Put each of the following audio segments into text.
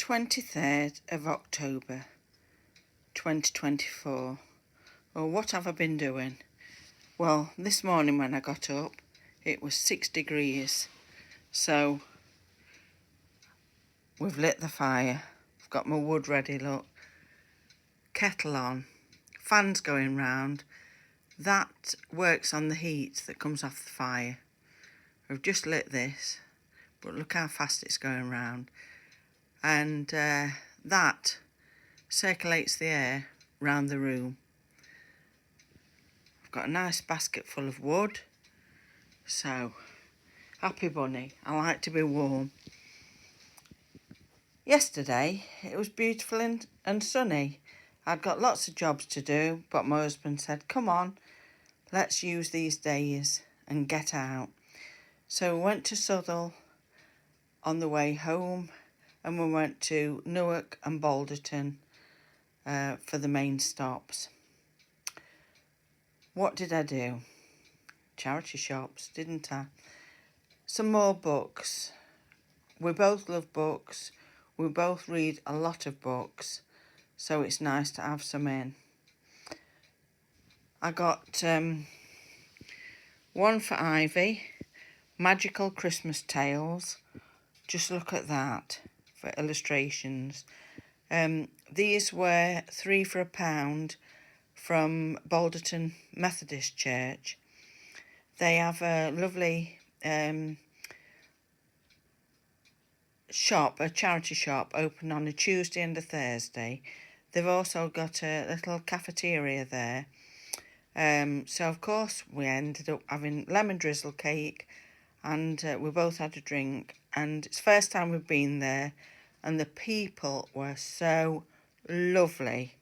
23rd of October 2024. Well, what have I been doing? Well, this morning when I got up it was 6 degrees, so we've lit the fire. I've got my wood ready, look, kettle on, fans going round. That works on the heat that comes off the fire. We've just lit this, but look how fast it's going round. And that circulates the air round the room. I've got a nice basket full of wood, so happy bunny. I like to be warm. Yesterday it was beautiful and sunny. I'd got lots of jobs to do, but my husband said, come on, let's use these days and get out. So we went to Southall on the way home, and we went to Newark and Balderton for the main stops. What did I do? Charity shops, didn't I? Some more books. We both love books. We both read a lot of books, so it's nice to have some in. I got one for Ivy, Magical Christmas Tales. Just look at that for illustrations. These were 3 for £1 from Balderton Methodist Church. They have a lovely shop, a charity shop, open on a Tuesday and a Thursday. They've also got a little cafeteria there. So of course we ended up having lemon drizzle cake, and we both had a drink, and it's the first time we've been there, and the people were so lovely.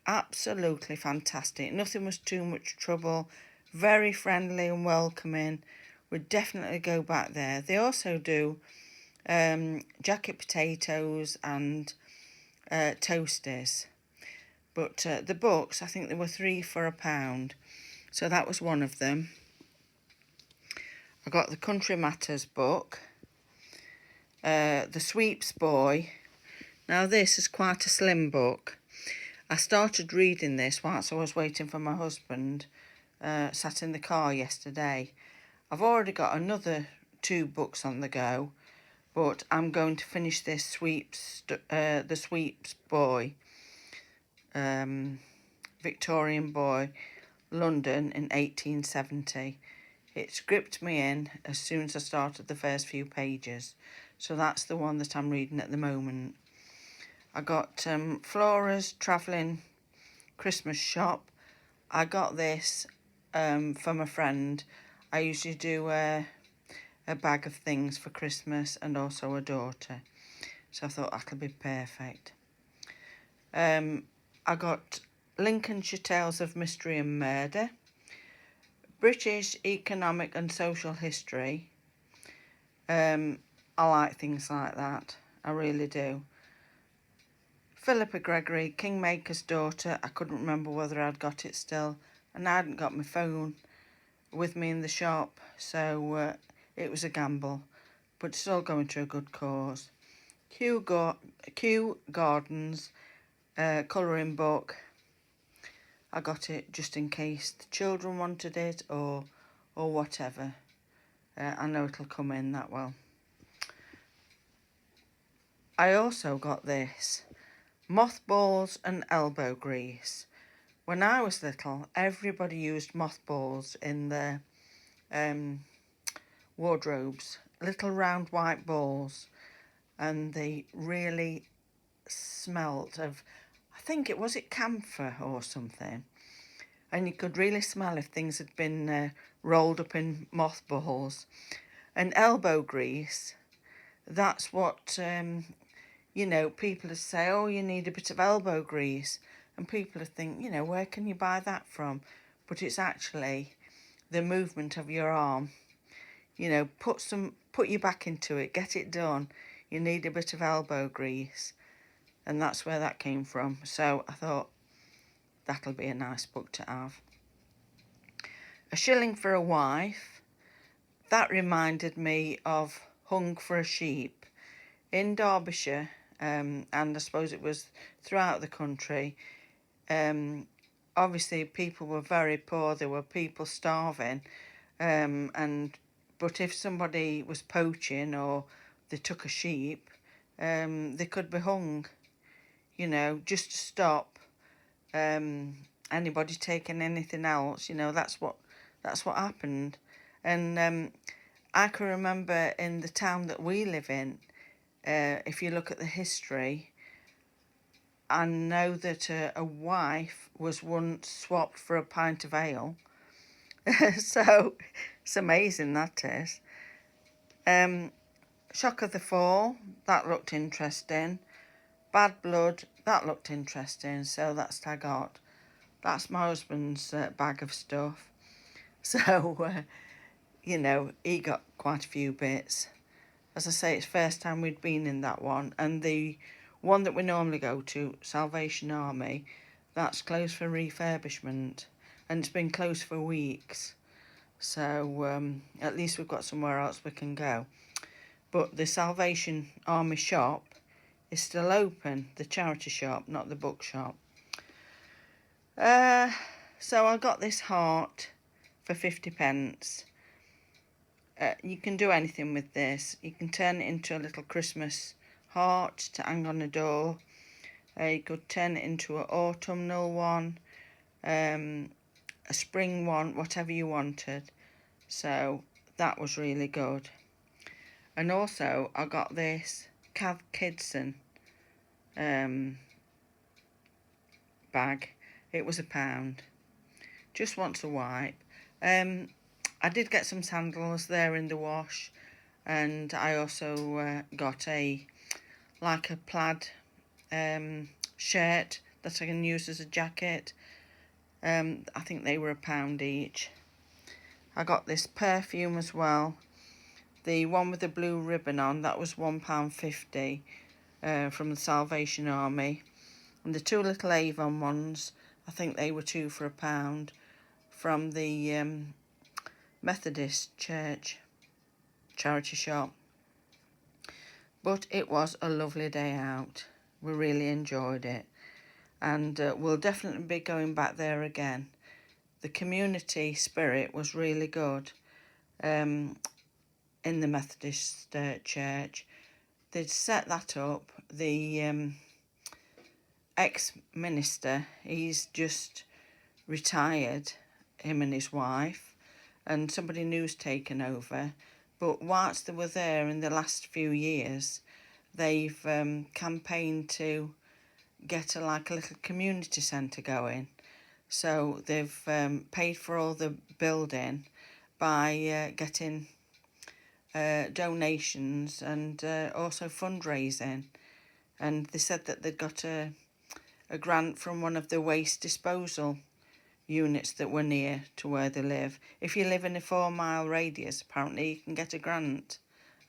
Absolutely fantastic. Nothing was too much trouble. Very friendly and welcoming. We'd definitely go back there. They also do jacket potatoes and toasties. But the books, I think they were 3 for £1. So that was one of them. I got the Country Matters book. The Sweeps Boy. Now this is quite a slim book. I started reading this whilst I was waiting for my husband, sat in the car yesterday. I've already got another 2 books on the go, but I'm going to finish this the Sweeps Boy, Victorian boy, London in 1870. It gripped me in as soon as I started the first few pages. So that's the one that I'm reading at the moment. I got Flora's Travelling Christmas Shop. I got this from a friend. I usually do a bag of things for Christmas and also a daughter. So I thought that'll be perfect. I got Lincolnshire Tales of Mystery and Murder, British Economic and Social History. I like things like that. I really do. Philippa Gregory, Kingmaker's Daughter. I couldn't remember whether I'd got it still, and I hadn't got my phone with me in the shop, so it was a gamble, but it's all going to a good cause. Kew Gardens colouring book. I got it just in case the children wanted it or whatever. I know it'll come in that well. I also got this, Mothballs and Elbow Grease. When I was little, everybody used mothballs in their wardrobes, little round white balls, and they really smelt of, I think it was camphor or something, and you could really smell if things had been rolled up in mothballs. And elbow grease, that's what people would say, oh, you need a bit of elbow grease, and people would think, where can you buy that from? But it's actually the movement of your arm. Put your back into it, get it done. You need a bit of elbow grease, and that's where that came from. So I thought that'll be a nice book to have. A Shilling for a Wife. That reminded me of Hung for a Sheep. In Derbyshire, and I suppose it was throughout the country. Obviously, people were very poor. There were people starving, but if somebody was poaching or they took a sheep, they could be hung. Just to stop anybody taking anything else. That's what happened. And I can remember in the town that we live in, if you look at the history, I know that a wife was once swapped for a pint of ale. So it's amazing, that is. Shock of the Fall, that looked interesting. Bad Blood, that looked interesting. So that's what I got. That's my husband's bag of stuff. So, he got quite a few bits. As I say, it's first time we'd been in that one. And the one that we normally go to, Salvation Army, that's closed for refurbishment. And it's been closed for weeks. So at least we've got somewhere else we can go. But the Salvation Army shop is still open. The charity shop, not the bookshop. So I got this heart for 50p. You can do anything with this. You can turn it into a little Christmas heart to hang on a door. You could turn it into an autumnal one, a spring one, whatever you wanted. So that was really good. And also I got this Cav Kidson bag. It was £1. Just wants a wipe. I did get some sandals there in the wash, and I also got a plaid shirt that I can use as a jacket. I think they were £1 each. I got this perfume as well. The one with the blue ribbon on, that was £1.50 from the Salvation Army. And the two little Avon ones, I think they were two for £1 from the Methodist Church charity shop. But it was a lovely day out. We really enjoyed it. And we'll definitely be going back there again. The community spirit was really good in the Methodist Church. They'd set that up. The ex-minister, he's just retired, him and his wife, and somebody new's taken over. But whilst they were there in the last few years, they've campaigned to get a little community centre going. So they've paid for all the building by getting donations and also fundraising. And they said that they'd got a grant from one of the waste disposal units that were near to where they live. If you live in a 4-mile radius, apparently you can get a grant,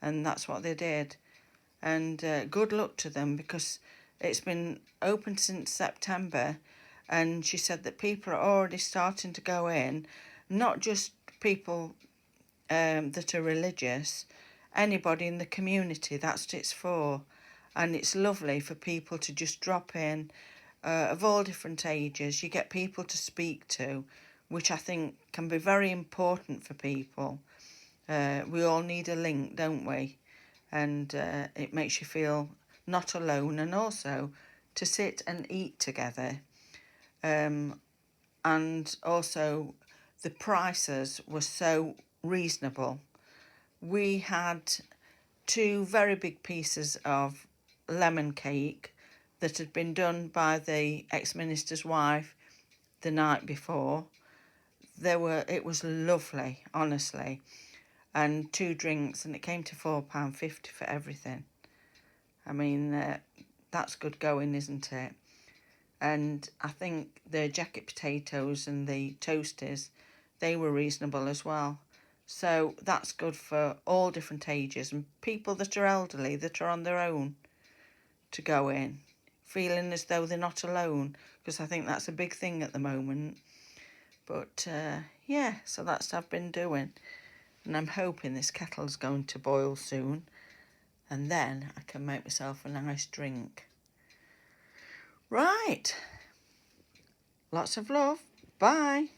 and that's what they did. And good luck to them, because it's been open since September, and she said that people are already starting to go in, not just people that are religious, anybody in the community. That's what it's for. And it's lovely for people to just drop in of all different ages. You get people to speak to, which I think can be very important for people. We all need a link, don't we? And it makes you feel not alone, and also to sit and eat together. And also the prices were so reasonable. We had 2 very big pieces of lemon cake that had been done by the ex-minister's wife the night before. It was lovely, honestly. And 2 drinks, and it came to £4.50 for everything. I mean, that's good going, isn't it? And I think the jacket potatoes and the toasties, they were reasonable as well. So that's good for all different ages, and people that are elderly, that are on their own, to go in, feeling as though they're not alone, because I think that's a big thing at the moment. But yeah, so that's what I've been doing, and I'm hoping this kettle's going to boil soon. and then I can make myself a nice drink. Right. Lots of love. Bye.